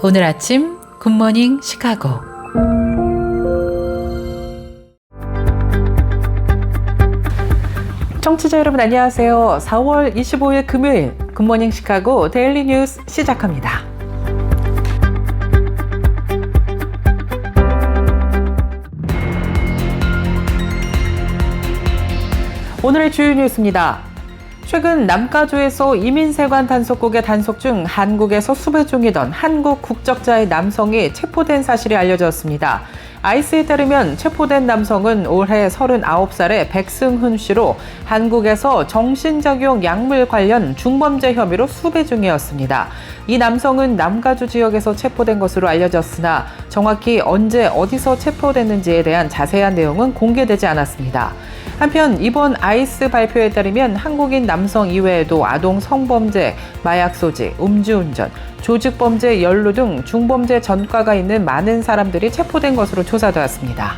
오늘 아침 굿모닝 시카고. 청취자 여러분 안녕하세요. 4월 25일 금요일 굿모닝 시카고 데일리 뉴스 시작합니다. 오늘의 주요 뉴스입니다. 최근 남가주에서 이민세관 단속국의 단속 중 한국에서 수배 중이던 한국 국적자의 남성이 체포된 사실이 알려졌습니다. 아이스에 따르면 체포된 남성은 올해 39살의 백승훈 씨로 한국에서 정신작용 약물 관련 중범죄 혐의로 수배 중이었습니다. 이 남성은 남가주 지역에서 체포된 것으로 알려졌으나 정확히 언제 어디서 체포됐는지에 대한 자세한 내용은 공개되지 않았습니다. 한편 이번 아이스 발표에 따르면 한국인 남성 이외에도 아동 성범죄, 마약 소지, 음주운전, 조직범죄 연루 등 중범죄 전과가 있는 많은 사람들이 체포된 것으로 조사되었습니다.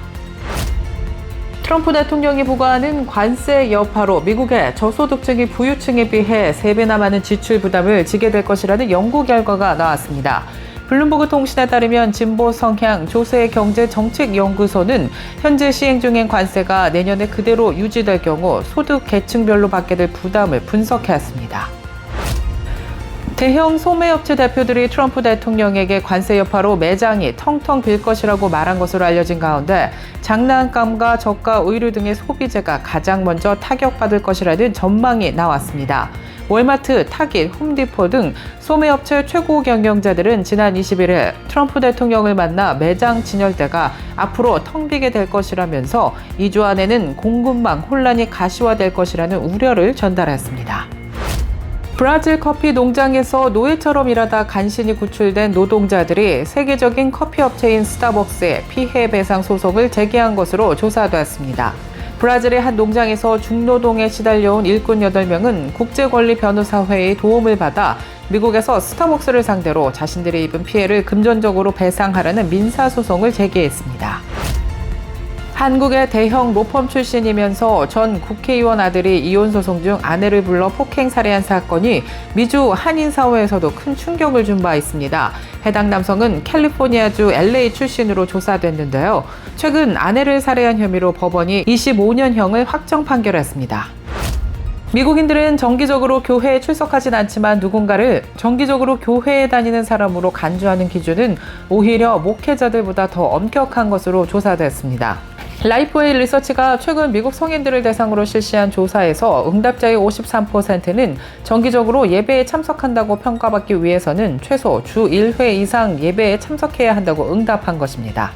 트럼프 대통령이 부과하는 관세 여파로 미국의 저소득층이 부유층에 비해 3배나 많은 지출 부담을 지게 될 것이라는 연구 결과가 나왔습니다. 블룸버그 통신에 따르면 진보 성향 조세 경제 정책 연구소는 현재 시행 중인 관세가 내년에 그대로 유지될 경우 소득 계층별로 받게 될 부담을 분석해왔습니다. 대형 소매업체 대표들이 트럼프 대통령에게 관세 여파로 매장이 텅텅 빌 것이라고 말한 것으로 알려진 가운데 장난감과 저가 의류 등의 소비재가 가장 먼저 타격받을 것이라는 전망이 나왔습니다. 월마트, 타깃, 홈디포 등 소매업체 최고 경영자들은 지난 21일 트럼프 대통령을 만나 매장 진열대가 앞으로 텅 비게 될 것이라면서 2주 안에는 공급망 혼란이 가시화될 것이라는 우려를 전달했습니다. 브라질 커피 농장에서 노예처럼 일하다 간신히 구출된 노동자들이 세계적인 커피 업체인 스타벅스에 피해 배상 소송을 제기한 것으로 조사됐습니다. 브라질의 한 농장에서 중노동에 시달려온 일꾼 8명은 국제권리변호사회의 도움을 받아 미국에서 스타벅스를 상대로 자신들이 입은 피해를 금전적으로 배상하라는 민사소송을 제기했습니다. 한국의 대형 로펌 출신이면서 전 국회의원 아들이 이혼소송 중 아내를 불러 폭행 살해한 사건이 미주 한인사회에서도 큰 충격을 준 바 있습니다. 해당 남성은 캘리포니아주 LA 출신으로 조사됐는데요. 최근 아내를 살해한 혐의로 법원이 25년형을 확정 판결했습니다. 미국인들은 정기적으로 교회에 출석하진 않지만 누군가를 정기적으로 교회에 다니는 사람으로 간주하는 기준은 오히려 목회자들보다 더 엄격한 것으로 조사됐습니다. 라이프웨이 리서치가 최근 미국 성인들을 대상으로 실시한 조사에서 응답자의 53%는 정기적으로 예배에 참석한다고 평가받기 위해서는 최소 주 1회 이상 예배에 참석해야 한다고 응답한 것입니다.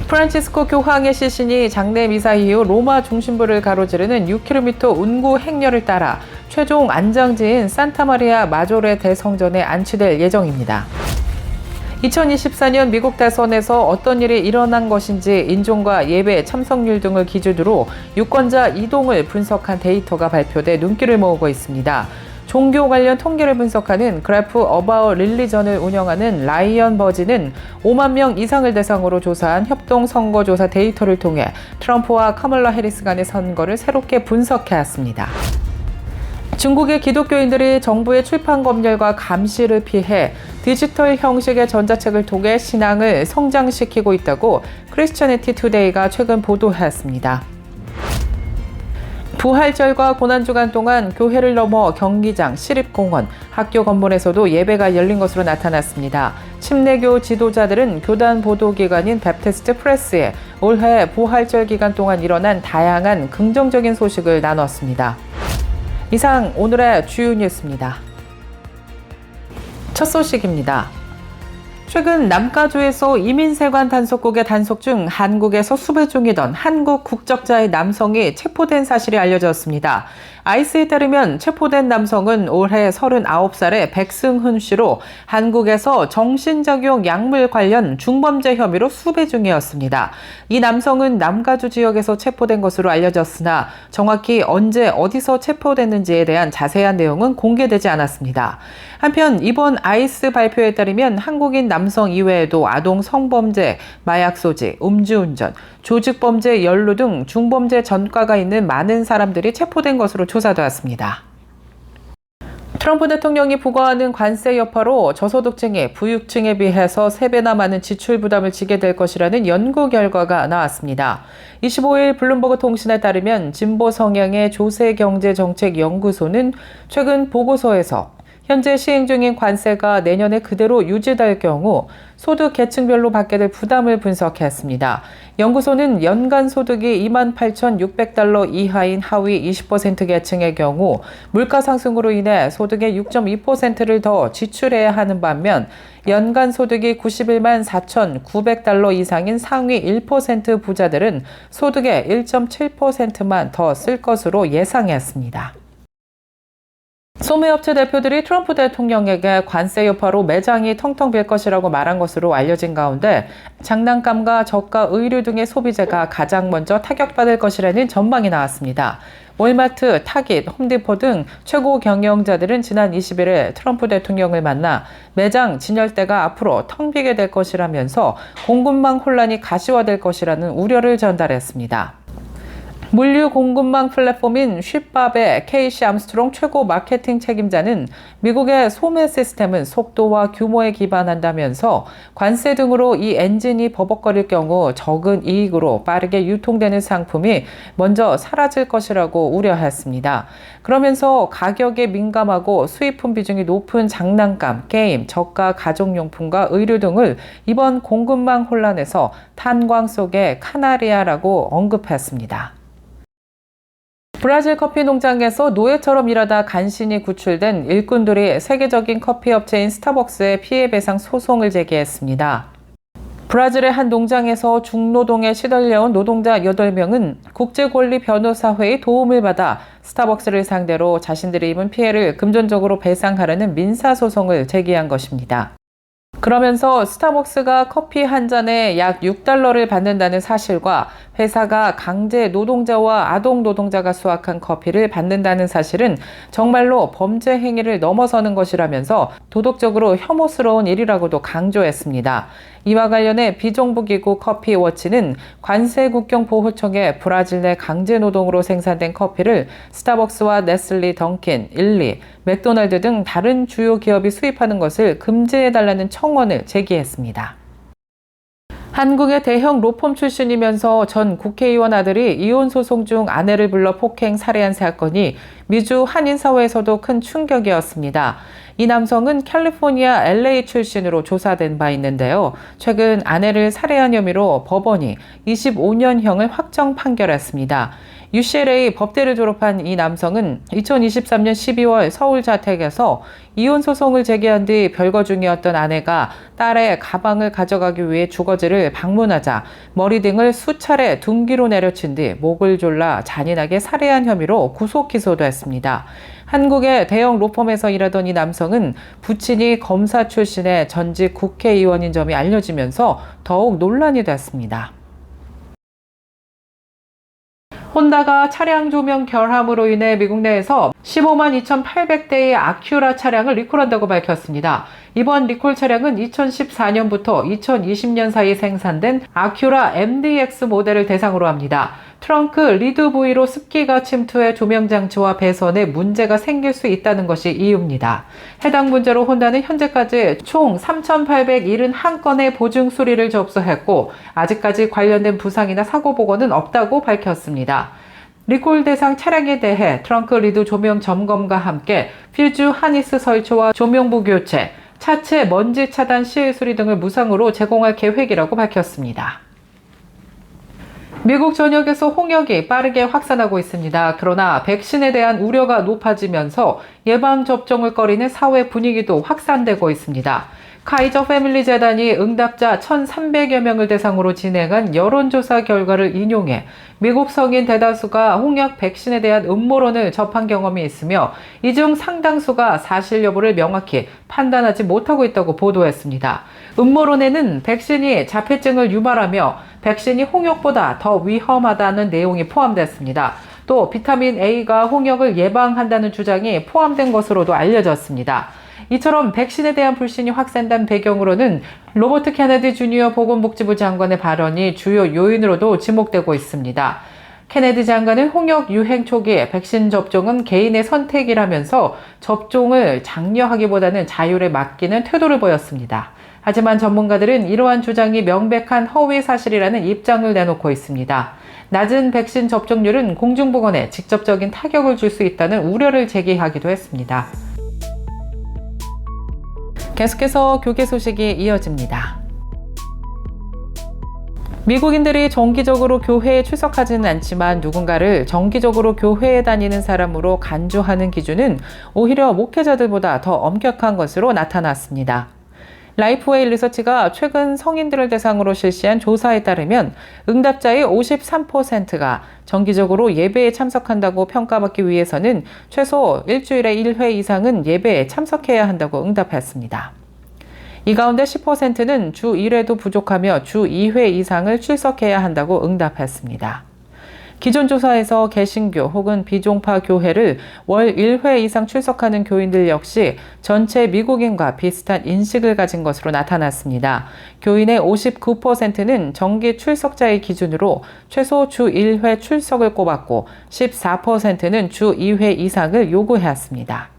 프란치스코 교황의 시신이 장례 미사 이후 로마 중심부를 가로지르는 6km 운구 행렬을 따라 최종 안장지인 산타마리아 마조레 대성전에 안치될 예정입니다. 2024년 미국 대선에서 어떤 일이 일어난 것인지 인종과 예배 참석률 등을 기준으로 유권자 이동을 분석한 데이터가 발표돼 눈길을 모으고 있습니다. 종교 관련 통계를 분석하는 그래프 어바웃 릴리전을 운영하는 라이언 버지는 5만 명 이상을 대상으로 조사한 협동 선거조사 데이터를 통해 트럼프와 카멀라 해리스 간의 선거를 새롭게 분석해왔습니다. 중국의 기독교인들이 정부의 출판 검열과 감시를 피해 디지털 형식의 전자책을 통해 신앙을 성장시키고 있다고 크리스처니티 투데이가 최근 보도했습니다. 부활절과 고난주간 동안 교회를 넘어 경기장, 시립공원, 학교 건물에서도 예배가 열린 것으로 나타났습니다. 침례교 지도자들은 교단 보도기관인 베프티스트 프레스에 올해 부활절 기간 동안 일어난 다양한 긍정적인 소식을 나눴습니다. 이상 오늘의 주요 뉴스입니다. 첫 소식입니다. 최근 남가주에서 이민세관 단속국의 단속 중 한국에서 수배 중이던 한국 국적자의 남성이 체포된 사실이 알려졌습니다. 아이스에 따르면 체포된 남성은 올해 39살의 백승훈 씨로 한국에서 정신작용 약물 관련 중범죄 혐의로 수배 중이었습니다. 이 남성은 남가주 지역에서 체포된 것으로 알려졌으나 정확히 언제 어디서 체포됐는지에 대한 자세한 내용은 공개되지 않았습니다. 한편 이번 아이스 발표에 따르면 한국인 남성 이외에도 아동 성범죄, 마약 소지, 음주운전, 조직범죄 연루 등 중범죄 전과가 있는 많은 사람들이 체포된 것으로 조사되었습니다. 트럼프 대통령이 부과하는 관세 여파로 저소득층이 부유층에 비해서 3배나 많은 지출 부담을 지게 될 것이라는 연구 결과가 나왔습니다. 25일 블룸버그 통신에 따르면 진보 성향의 조세경제정책연구소는 최근 보고서에서 현재 시행 중인 관세가 내년에 그대로 유지될 경우 소득 계층별로 받게 될 부담을 분석했습니다. 연구소는 연간 소득이 28,600달러 이하인 하위 20% 계층의 경우 물가 상승으로 인해 소득의 6.2%를 더 지출해야 하는 반면 연간 소득이 91만 4,900달러 이상인 상위 1% 부자들은 소득의 1.7%만 더 쓸 것으로 예상했습니다. 소매업체 대표들이 트럼프 대통령에게 관세 여파로 매장이 텅텅 빌 것이라고 말한 것으로 알려진 가운데 장난감과 저가 의류 등의 소비재가 가장 먼저 타격받을 것이라는 전망이 나왔습니다. 월마트, 타깃, 홈디포 등 최고 경영자들은 지난 20일에 트럼프 대통령을 만나 매장 진열대가 앞으로 텅 비게 될 것이라면서 공급망 혼란이 가시화될 것이라는 우려를 전달했습니다. 물류 공급망 플랫폼인 쉽밥의 케이시 암스트롱 최고 마케팅 책임자는 미국의 소매 시스템은 속도와 규모에 기반한다면서 관세 등으로 이 엔진이 버벅거릴 경우 적은 이익으로 빠르게 유통되는 상품이 먼저 사라질 것이라고 우려했습니다. 그러면서 가격에 민감하고 수입품 비중이 높은 장난감, 게임, 저가 가정용품과 의류 등을 이번 공급망 혼란에서 탄광 속의 카나리아라고 언급했습니다. 브라질 커피 농장에서 노예처럼 일하다 간신히 구출된 일꾼들이 세계적인 커피 업체인 스타벅스에 피해 배상 소송을 제기했습니다. 브라질의 한 농장에서 중노동에 시달려온 노동자 8명은 국제권리-변호사회의 도움을 받아 스타벅스를 상대로 자신들이 입은 피해를 금전적으로 배상하려는 민사소송을 제기한 것입니다. 그러면서 스타벅스가 커피 한 잔에 약 6달러를 받는다는 사실과 회사가 강제 노동자와 아동 노동자가 수확한 커피를 받는다는 사실은 정말로 범죄 행위를 넘어서는 것이라면서 도덕적으로 혐오스러운 일이라고도 강조했습니다. 이와 관련해 비정부기구 커피워치는 관세국경보호청에 브라질 내 강제노동으로 생산된 커피를 스타벅스와 네슬리, 던킨, 일리, 맥도날드 등 다른 주요 기업이 수입하는 것을 금지해달라는 청원을 제기했습니다. 한국의 대형 로펌 출신이면서 전 국회의원 아들이 이혼 소송 중 아내를 불러 폭행, 살해한 사건이 미주 한인사회에서도 큰 충격이었습니다. 이 남성은 캘리포니아 LA 출신으로 조사된 바 있는데요. 최근 아내를 살해한 혐의로 법원이 25년형을 확정 판결했습니다. UCLA 법대를 졸업한 이 남성은 2023년 12월 서울 자택에서 이혼 소송을 제기한 뒤 별거 중이었던 아내가 딸의 가방을 가져가기 위해 주거지를 방문하자 머리 등을 수차례 둔기로 내려친 뒤 목을 졸라 잔인하게 살해한 혐의로 구속 기소됐습니다. 한국의 대형 로펌에서 일하던 이 남성은 부친이 검사 출신의 전직 국회의원인 점이 알려지면서 더욱 논란이 됐습니다. 혼다가 차량 조명 결함으로 인해 미국 내에서 15만 2,800대의 아큐라 차량을 리콜한다고 밝혔습니다. 이번 리콜 차량은 2014년부터 2020년 사이 생산된 아큐라 MDX 모델을 대상으로 합니다. 트렁크 리드 부위로 습기가 침투해 조명장치와 배선에 문제가 생길 수 있다는 것이 이유입니다. 해당 문제로 혼다는 현재까지 총 3,871건의 보증 수리를 접수했고 아직까지 관련된 부상이나 사고 보고는 없다고 밝혔습니다. 리콜 대상 차량에 대해 트렁크 리드 조명 점검과 함께 퓨즈 하니스 설치와 조명부 교체, 차체 먼지 차단 시일 수리 등을 무상으로 제공할 계획이라고 밝혔습니다. 미국 전역에서 홍역이 빠르게 확산하고 있습니다. 그러나 백신에 대한 우려가 높아지면서 예방접종을 꺼리는 사회 분위기도 확산되고 있습니다. 카이저 패밀리 재단이 응답자 1,300여 명을 대상으로 진행한 여론조사 결과를 인용해 미국 성인 대다수가 홍역 백신에 대한 음모론을 접한 경험이 있으며 이 중 상당수가 사실 여부를 명확히 판단하지 못하고 있다고 보도했습니다. 음모론에는 백신이 자폐증을 유발하며 백신이 홍역보다 더 위험하다는 내용이 포함됐습니다. 또 비타민 A가 홍역을 예방한다는 주장이 포함된 것으로도 알려졌습니다. 이처럼 백신에 대한 불신이 확산된 배경으로는 로버트 케네디 주니어 보건복지부 장관의 발언이 주요 요인으로도 지목되고 있습니다. 케네디 장관은 홍역 유행 초기에 백신 접종은 개인의 선택이라면서 접종을 장려하기보다는 자율에 맡기는 태도를 보였습니다. 하지만 전문가들은 이러한 주장이 명백한 허위 사실이라는 입장을 내놓고 있습니다. 낮은 백신 접종률은 공중보건에 직접적인 타격을 줄 수 있다는 우려를 제기하기도 했습니다. 계속해서 교계 소식이 이어집니다. 미국인들이 정기적으로 교회에 출석하지는 않지만 누군가를 정기적으로 교회에 다니는 사람으로 간주하는 기준은 오히려 목회자들보다 더 엄격한 것으로 나타났습니다. 라이프웨이 리서치가 최근 성인들을 대상으로 실시한 조사에 따르면 응답자의 53%가 정기적으로 예배에 참석한다고 평가받기 위해서는 최소 일주일에 1회 이상은 예배에 참석해야 한다고 응답했습니다. 이 가운데 10%는 주 1회도 부족하며 주 2회 이상을 출석해야 한다고 응답했습니다. 기존 조사에서 개신교 혹은 비종파 교회를 월 1회 이상 출석하는 교인들 역시 전체 미국인과 비슷한 인식을 가진 것으로 나타났습니다. 교인의 59%는 정기 출석자의 기준으로 최소 주 1회 출석을 꼽았고 14%는 주 2회 이상을 요구해왔습니다.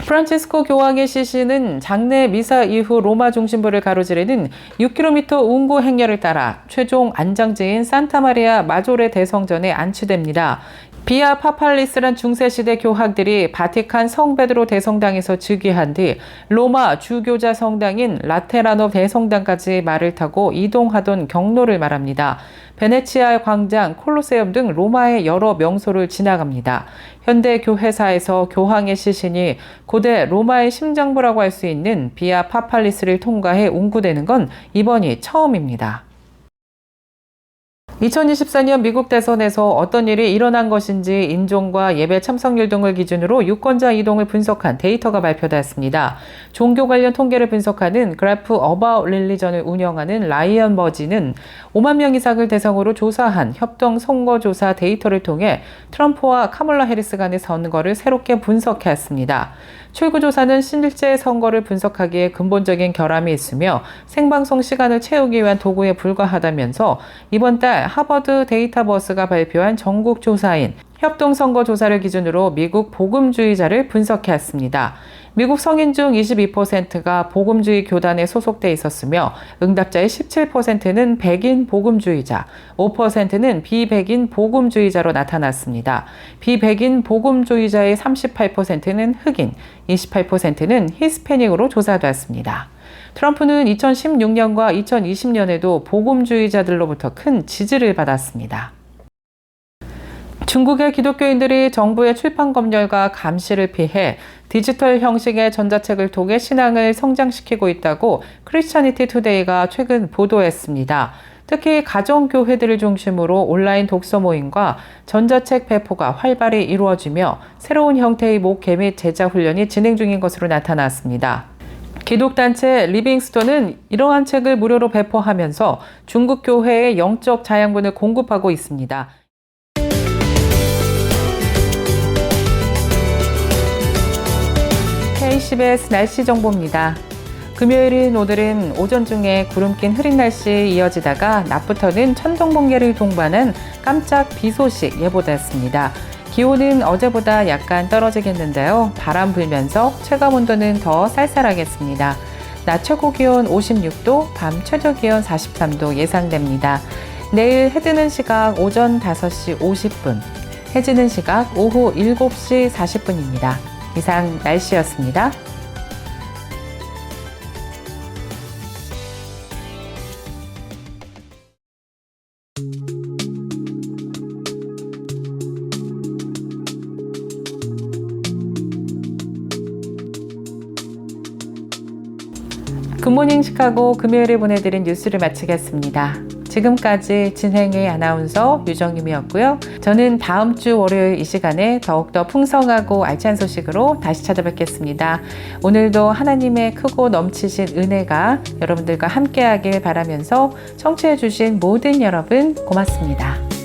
프란치스코 교황의 시신은 장례 미사 이후 로마 중심부를 가로지르는 6km 운구 행렬을 따라 최종 안장지인 산타마리아 마조레 대성전에 안치됩니다. 비아 파팔리스란 중세시대 교황들이 바티칸 성베드로 대성당에서 즉위한 뒤 로마 주교자 성당인 라테라노 대성당까지 말을 타고 이동하던 경로를 말합니다. 베네치아 광장, 콜로세움 등 로마의 여러 명소를 지나갑니다. 현대 교회사에서 교황의 시신이 고대 로마의 심장부라고 할 수 있는 비아 파팔리스를 통과해 운구되는 건 이번이 처음입니다. 2024년 미국 대선에서 어떤 일이 일어난 것인지 인종과 예배 참석률 등을 기준으로 유권자 이동을 분석한 데이터가 발표됐습니다. 종교 관련 통계를 분석하는 그래프 어바웃 릴리전을 운영하는 라이언 머지는 5만 명 이상을 대상으로 조사한 협동 선거조사 데이터를 통해 트럼프와 카멀라 해리스 간의 선거를 새롭게 분석했습니다. 출구조사는 실제 선거를 분석하기에 근본적인 결함이 있으며 생방송 시간을 채우기 위한 도구에 불과하다면서 이번 달 하버드 데이터버스가 발표한 전국조사인 협동선거조사를 기준으로 미국 복음주의자를 분석했습니다. 미국 성인 중 22%가 복음주의 교단에 소속돼 있었으며 응답자의 17%는 백인 복음주의자, 5%는 비백인 복음주의자로 나타났습니다. 비백인 복음주의자의 38%는 흑인, 28%는 히스패닉으로 조사됐습니다. 트럼프는 2016년과 2020년에도 복음주의자들로부터 큰 지지를 받았습니다. 중국의 기독교인들이 정부의 출판 검열과 감시를 피해 디지털 형식의 전자책을 통해 신앙을 성장시키고 있다고 크리스찬니티 투데이가 최근 보도했습니다. 특히 가정교회들을 중심으로 온라인 독서 모임과 전자책 배포가 활발히 이루어지며 새로운 형태의 목회 및 제자 훈련이 진행 중인 것으로 나타났습니다. 기독단체 리빙스톤은 이러한 책을 무료로 배포하면서 중국 교회의 영적 자양분을 공급하고 있습니다. KCBS 날씨 정보입니다. 금요일인 오늘은 오전 중에 구름 낀 흐린 날씨 이어지다가 낮부터는 천둥 번개를 동반한 깜짝 비 소식 예보됐습니다. 기온은 어제보다 약간 떨어지겠는데요. 바람 불면서 체감 온도는 더 쌀쌀하겠습니다. 낮 최고 기온 56도, 밤 최저 기온 43도 예상됩니다. 내일 해 뜨는 시각 오전 5시 50분, 해 지는 시각 오후 7시 40분입니다. 이상 날씨였습니다. 굿모닝 시카고 금요일에 보내드린 뉴스를 마치겠습니다. 지금까지 진행의 아나운서 유정임이었고요. 저는 다음 주 월요일 이 시간에 더욱더 풍성하고 알찬 소식으로 다시 찾아뵙겠습니다. 오늘도 하나님의 크고 넘치신 은혜가 여러분들과 함께하길 바라면서 청취해주신 모든 여러분 고맙습니다.